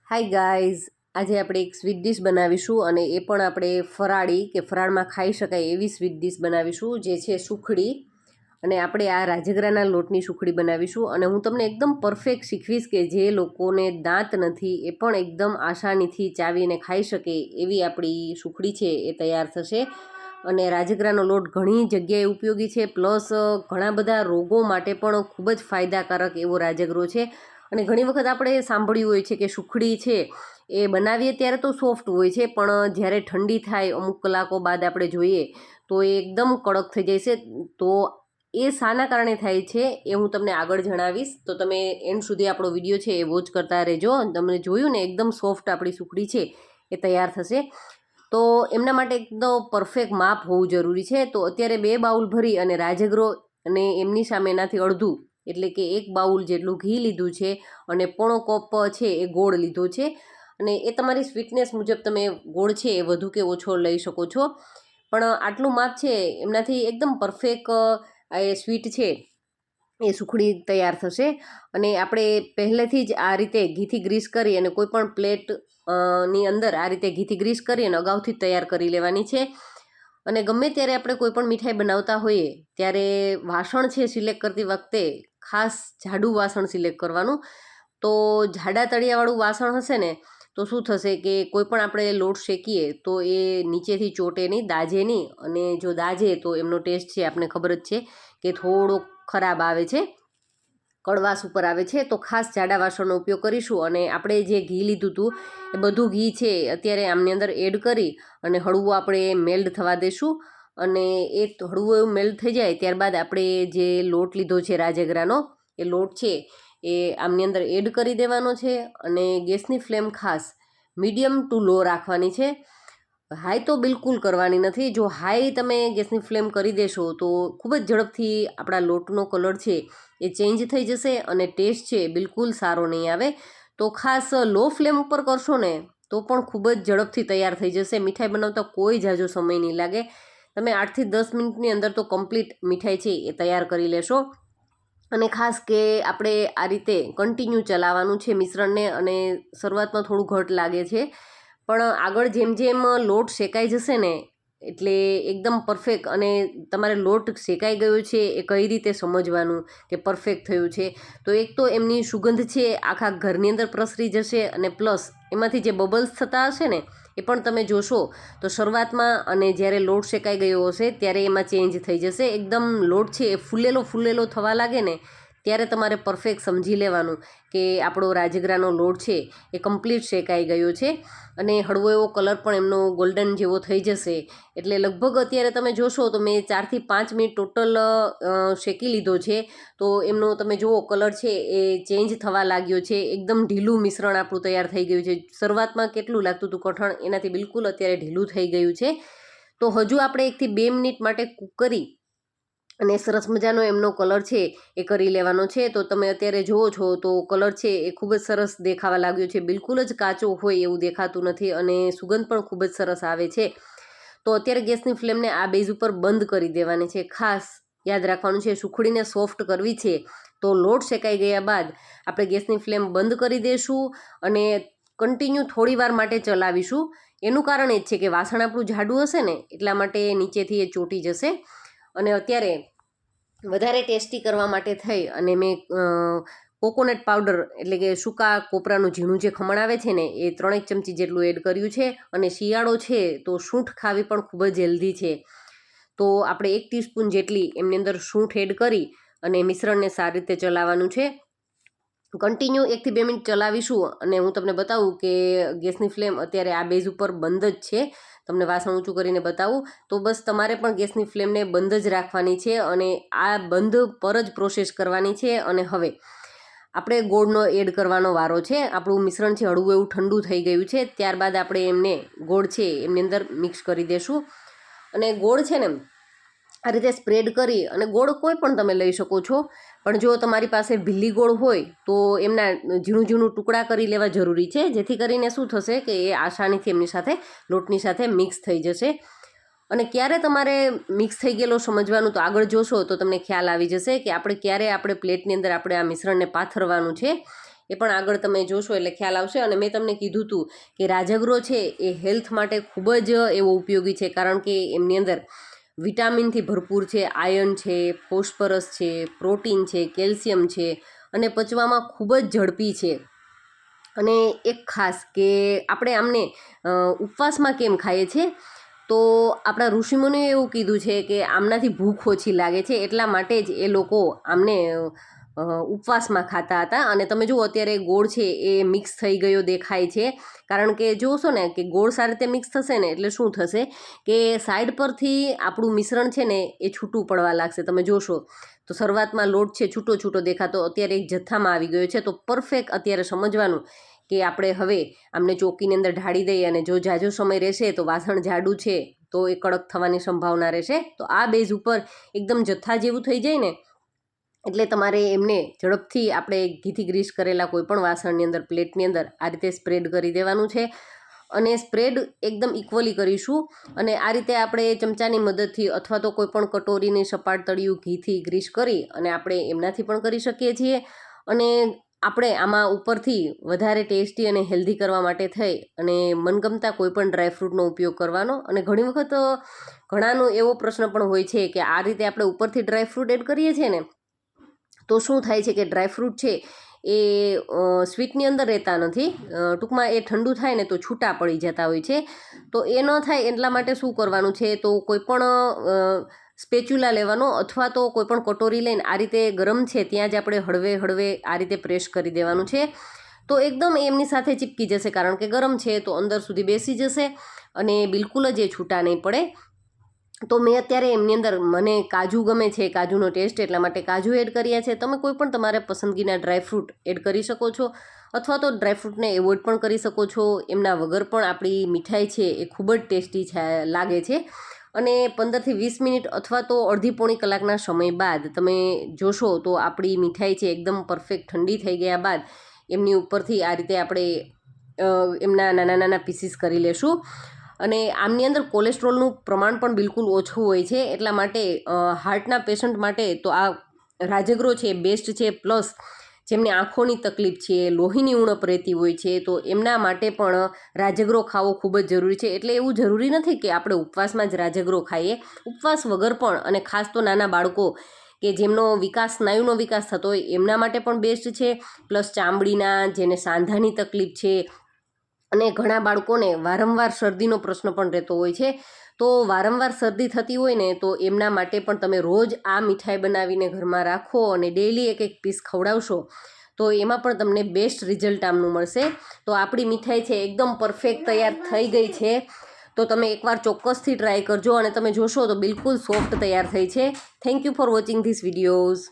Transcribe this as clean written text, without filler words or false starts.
Hi guys, આજે આપણે એક સ્વીટ ડિશ બનાવીશું અને એ પણ આપણે ફરાળી કે ફરાળમાં ખાઈ શકાય એવી સ્વીટ ડિશ બનાવીશું જે છે સુખડી. અને આપણે આ રાજગરાના લોટની સુખડી બનાવીશું અને હું તમને એકદમ પરફેક્ટ શીખવીશ કે જે લોકોને દાંત નથી એ પણ એકદમ આસાનીથી ચાવીને ખાઈ શકે એવી આપણી સુખડી છે એ તૈયાર થશે. અને રાજગરાનો લોટ ઘણી જગ્યાએ ઉપયોગી છે, પ્લસ ઘણા બધા રોગો માટે પણ ખૂબ જ ફાયદાકારક એવો રાજગરો છે. અને ઘણી વખત આપણે સાંભળ્યું હોય છે કે સુખડી છે એ બનાવીએ ત્યારે તો સોફ્ટ હોય છે, પણ જ્યારે ઠંડી થાય અમુક કલાકો બાદ આપણે જોઈએ તો એ એકદમ કડક થઈ જાય છે. તો એ શાના કારણે થાય છે એ હું તમને આગળ જણાવીશ, તો તમે એન્ડ સુધી આપણો વિડીયો છે એ વોચ કરતા રહેજો. તમને જોયું ને એકદમ સોફ્ટ આપણી સુખડી છે એ તૈયાર થશે. તો એમના માટે એકદમ પરફેક્ટ માપ હોવું જરૂરી છે. તો અત્યારે 2 બાઉલ ભરી અને રાજગરો અને એમની સામે એનાથી અડધું એટલે કે 1 બાઉલ જેટલું ઘી લીધું છે અને પોણો કપ છે એ ગોળ લીધો છે. અને એ તમારી સ્વીટનેસ મુજબ તમે ગોળ છે એ વધુ કે ઓછો લઈ શકો છો, પણ આટલું માપ છે એમનાથી એકદમ પરફેક્ટ એ સ્વીટ છે એ સુખડી તૈયાર થશે. અને આપણે પહેલેથી જ આ રીતે ઘીથી ગ્રીસ કરી અને કોઈ પણ પ્લેટ ની અંદર આ રીતે ઘીથી ગ્રીસ કરી અને અગાઉથી તૈયાર કરી લેવાની છે. અને ગમે ત્યારે આપણે કોઈ પણ મીઠાઈ બનાવતા હોઈએ ત્યારે વાસણ છે સિલેક્ટ કરતી વખતે ખાસ જાડું વાસણ સિલેક્ટ કરવાનું. તો જાડા તળિયાવાળું વાસણ હશે ને તો શું થશે કે કોઈ પણ આપણે લોટ શેકીએ તો એ નીચેથી ચોટે નહીં, દાજે નહીં. અને જો દાજે તો એમનો ટેસ્ટ છે આપને ખબર જ છે કે થોડો ખરાબ આવે છે, કડવાશ ઉપર આવે છે. તો ખાસ જાડા વાસણનો ઉપયોગ કરીશું. અને આપણે જે ઘી લીધું હતું એ બધું ઘી છે અત્યારે આમની અંદર એડ કરી અને હળવું આપણે મેલ્ટ થવા દેશું. અને એ હળવું એવું મેલ્ટ થઈ જાય ત્યારબાદ આપણે જે લોટ લીધો છે રાજગરાનો એ લોટ છે એ આમની અંદર એડ કરી દેવાનો છે. અને ગેસની ફ્લેમ ખાસ મીડિયમ ટુ લો રાખવાની છે, હાઈ તો બિલકુલ કરવાની નથી. જો હાઈ તમે ગેસની ફ્લેમ કરી દેશો તો ખૂબ જ ઝડપથી આપણા લોટનો કલર છે એ ચેન્જ થઈ જશે અને ટેસ્ટ છે બિલકુલ સારો નહીં આવે. તો ખાસ લો ફ્લેમ ઉપર કરશો ને તો પણ ખૂબ જ ઝડપથી તૈયાર થઈ જશે. મીઠાઈ બનાવતા કોઈ ઝાઝો સમય નહીં લાગે. તમે 8થી 10 મિનિટની અંદર તો કમ્પ્લીટ મીઠાઈ છે એ તૈયાર કરી લેશો. અને ખાસ કે આપણે આ રીતે કન્ટિન્યુ ચલાવવાનું છે મિશ્રણને. અને શરૂઆતમાં થોડું ઘટ લાગે છે, પણ આગળ જેમ જેમ લોટ શેકાઈ જશે ને એટલે એકદમ પરફેક્ટ. અને તમારે લોટ શેકાઈ ગયો છે એ કઈ રીતે સમજવાનું કે પરફેક્ટ થયું છે, તો એક તો એમની સુગંધ છે આખા ઘરની અંદર પ્રસરી જશે. અને પ્લસ એમાંથી જે બબલ્સ થતા હશે ને એ પણ તમે જોશો તો શરૂઆતમાં અને જ્યારે લોટ શેકાઈ ગયો હશે ત્યારે એમાં ચેન્જ થઈ જશે. એકદમ લોટ છે એ ફૂલેલો થવા લાગે ને ત્યારે તમારે પરફેક્ટ સમજી લેવાનું કે આપણો રાજગરાનો લોટ છે એ કમ્પ્લીટ શેકાઈ ગયો છે. અને હળવો એવો કલર પણ એમનો ગોલ્ડન જેવો થઈ જશે. એટલે લગભગ અત્યારે તમે જોશો તો મેં 4થી 5 મિનિટ ટોટલ શેકી લીધો છે. તો એમનો તમે જુઓ કલર છે એ ચેન્જ થવા લાગ્યો છે. એકદમ ઢીલું મિશ્રણ આપણું તૈયાર થઈ ગયું છે. શરૂઆતમાં કેટલું લાગતું હતું કઠણ, એનાથી બિલકુલ અત્યારે ઢીલું થઈ ગયું છે. તો હજુ આપણે 1થી 2 મિનિટ માટે કૂક કરી અને સરસ મજાનો એમનો કલર છે એ કરી લેવાનો છે. તો તમે અત્યારે જુઓ છો તો કલર છે એ ખૂબ જ સરસ દેખાવા લાગ્યો છે, બિલકુલ જ કાચો હોય એવું દેખાતું નથી. અને સુગંધ પણ ખૂબ જ સરસ આવે છે. તો અત્યારે ગેસની ફ્લેમને આ બેઝ ઉપર બંધ કરી દેવાની છે. ખાસ યાદ રાખવાનું છે સુખડીને સોફ્ટ કરવી છે તો લોટ શેકાઈ ગયા બાદ આપણે ગેસની ફ્લેમ બંધ કરી દઈશું અને કન્ટિન્યુ થોડી વાર માટે ચલાવીશું. એનું કારણ એ જ છે કે વાસણ આપણું જાડું હશે ને એટલા માટે નીચેથી એ ચોંટી જશે. અને અત્યારે વધારે ટેસ્ટી કરવા માટે થઈ અને મેં કોકોનટ પાવડર એટલે કે સૂકા કોપરાનું ઝીણું જે ખમણ આવે છે ને એ 3 ચમચી જેટલું એડ કર્યું છે. અને શિયાળો છે તો સૂંઠ ખાવી પણ ખૂબ જ હેલ્ધી છે. તો આપણે 1 ટીસ્પૂન જેટલી એમની અંદર સૂંઠ એડ કરી અને મિશ્રણને સારી રીતે ચલાવવાનું છે. કન્ટિન્યુ 1થી 2 મિનિટ ચલાવીશું. અને હું તમને બતાવું કે ગેસની ફ્લેમ અત્યારે આ બેઝ ઉપર બંધ જ છે. તમને વાસણ ઊંચું કરીને બતાવું તો બસ તમારે પણ ગેસની ફ્લેમને બંધ જ રાખવાની છે અને આ બંધ પર જ પ્રોસેસ કરવાની છે. અને હવે આપણે ગોળનો એડ કરવાનો વારો છે. આપણું મિશ્રણ છે હળવું એવું ઠંડુ થઈ ગયું છે. ત્યારબાદ આપણે એમને ગોળ છે એમની અંદર મિક્સ કરી દેશું. અને ગોળ છે ને આ રીતે સ્પ્રેડ કરી અને ગોળ કોઈ પણ તમે લઈ શકો છો, પણ જો તમારી પાસે ભીલી ગોળ હોય તો એમના ઝીણું ટુકડા કરી લેવા જરૂરી છે, જેથી કરીને શું થશે કે એ આસાનીથી એમની સાથે લોટની સાથે મિક્સ થઈ જશે. અને ક્યારે તમારે મિક્સ થઈ ગયેલો સમજવાનું તો આગળ જોશો તો તમને ખ્યાલ આવી જશે કે આપણે ક્યારે આપણે પ્લેટની અંદર આપણે આ મિશ્રણને પાથરવાનું છે એ પણ આગળ તમે જોશો એટલે ખ્યાલ આવશે. અને મેં તમને કીધું હતું કે રાજગરો છે એ હેલ્થ માટે ખૂબ જ એવો ઉપયોગી છે, કારણ કે એમની અંદર વિટામિનથી ભરપૂર છે, આયર્ન છે, ફોસ્ફરસ છે, પ્રોટીન છે, કેલ્શિયમ છે અને પચવામાં ખૂબ જ ઝડપી છે. અને એક ખાસ કે આપણે આમને ઉપવાસમાં કેમ ખાઈએ છીએ, તો આપણા ઋષિમુનિએ એવું કીધું છે કે આમનાથી ભૂખ ઓછી લાગે છે, એટલા માટે જ એ લોકો આમને ઉપવાસમાં ખાતા હતા. અને તમે જુઓ અત્યારે ગોળ છે એ મિક્સ થઈ ગયો દેખાય છે, કારણ કે જોશો ને કે ગોળ સારી રીતે મિક્સ થશે ને એટલે શું થશે કે સાઈડ પરથી આપણું મિશ્રણ છે ને એ છૂટું પડવા લાગશે. તમે જોશો તો શરૂઆતમાં લોટ છે છૂટો છૂટો દેખાતો, અત્યારે એક જથ્થામાં આવી ગયો છે. તો પરફેક્ટ અત્યારે સમજવાનું કે આપણે હવે આમને ચોકીની અંદર ઢાળી દઈએ, અને જો જાજો સમય રહેશે તો વાસણ જાડું છે તો એ કડક થવાની સંભાવના રહેશે. તો આ બેઝ ઉપર એકદમ જથ્થા જેવું થઈ જાય ને એટલે તમારે એમને ઝડપથી આપણે ઘીથી ગ્રીસ કરેલા કોઈપણ વાસણની અંદર, પ્લેટની અંદર આ રીતે સ્પ્રેડ કરી દેવાનું છે. અને સ્પ્રેડ એકદમ ઇક્વલી કરીશું. અને આ રીતે આપણે ચમચાની મદદથી અથવા તો કોઈપણ કટોરીની સપાટ તળિયું ઘીથી ગ્રીસ કરી અને આપણે એમનાથી પણ કરી શકીએ છીએ. અને આપણે આમાં ઉપરથી વધારે ટેસ્ટી અને હેલ્ધી કરવા માટે થઈ અને મનગમતા કોઈપણ ડ્રાયફ્રૂટનો ઉપયોગ કરવાનો. અને ઘણી વખત ઘણાનો એવો પ્રશ્ન પણ હોય છે કે આ રીતે આપણે ઉપરથી ડ્રાયફ્રૂટ એડ કરીએ છીએ ને તો શું થાય છે કે ડ્રાયફ્રૂટ છે એ સ્વીટની અંદર રહેતા નથી, ટૂંકમાં એ ઠંડુ થાય ને તો છૂટા પડી જતા હોય છે. તો એ ન થાય એટલા માટે શું કરવાનું છે, તો કોઈપણ સ્પેચ્યુલા લેવાનો અથવા તો કોઈપણ કટોરી લઈને આ રીતે ગરમ છે ત્યાં જ આપણે હળવે હળવે આ રીતે પ્રેસ કરી દેવાનું છે. તો એકદમ એમની સાથે ચીપકી જશે, કારણ કે ગરમ છે તો અંદર સુધી બેસી જશે અને બિલકુલ જ એ છૂટા નહીં પડે. તો મેં અત્યારે એમની અંદર મને કાજુ ગમે છે, કાજુનો ટેસ્ટ, એટલા માટે કાજુ એડ કર્યા છે. તમે કોઈ પણ તમારે પસંદગીના ડ્રાયફ્રૂટ એડ કરી શકો છો, અથવા તો ડ્રાયફ્રૂટને એવોઇડ પણ કરી શકો છો. એમના વગર પણ આપણી મીઠાઈ છે એ ખૂબ જ ટેસ્ટી લાગે છે. અને 15થી 20 મિનિટ અથવા તો અડધી પોણી કલાકના સમય બાદ તમે જોશો તો આપણી મીઠાઈ છે એકદમ પરફેક્ટ ઠંડી થઈ ગયા બાદ એમની ઉપરથી આ રીતે આપણે એમના નાના નાના પીસીસ કરી લેશું. અને આમની અંદર કોલેસ્ટ્રોલનું પ્રમાણ પણ બિલકુલ ઓછું હોય છે, એટલા માટે હાર્ટના પેશન્ટ માટે તો આ રાજગરો છે બેસ્ટ છે. પ્લસ જેમને આંખોની તકલીફ છે, લોહીની ઉણપ રહેતી હોય છે, તો એમના માટે પણ રાજગરો ખાવો ખૂબ જ જરૂરી છે. એટલે એવું જરૂરી નથી કે આપણે ઉપવાસમાં જ રાજગરો ખાઈએ, ઉપવાસ વગર પણ. અને ખાસ તો નાના બાળકો કે જેમનો વિકાસ, સ્નાયુનો વિકાસ થતો હોય એમના માટે પણ બેસ્ટ છે. પ્લસ ચામડીના, જેને સાંધાની તકલીફ છે, અને ઘણા બાળકોને વારંવાર શરદીનો પ્રશ્ન પણ રહેતો હોય છે. તો વારંવાર શરદી થતી હોય ને તો એમના માટે પણ તમે રોજ આ મીઠાઈ બનાવીને ઘરમાં રાખો અને ડેઈલી એક એક પીસ ખવડાવશો તો એમાં પણ તમને બેસ્ટ રિઝલ્ટ આમનું મળશે. તો આપણી મીઠાઈ છે એકદમ પરફેક્ટ તૈયાર થઈ ગઈ છે. તો તમે એકવાર ચોક્કસથી ટ્રાય કરજો અને તમે જોશો તો બિલકુલ સોફ્ટ તૈયાર થઈ છે. Thank you for watching this videos.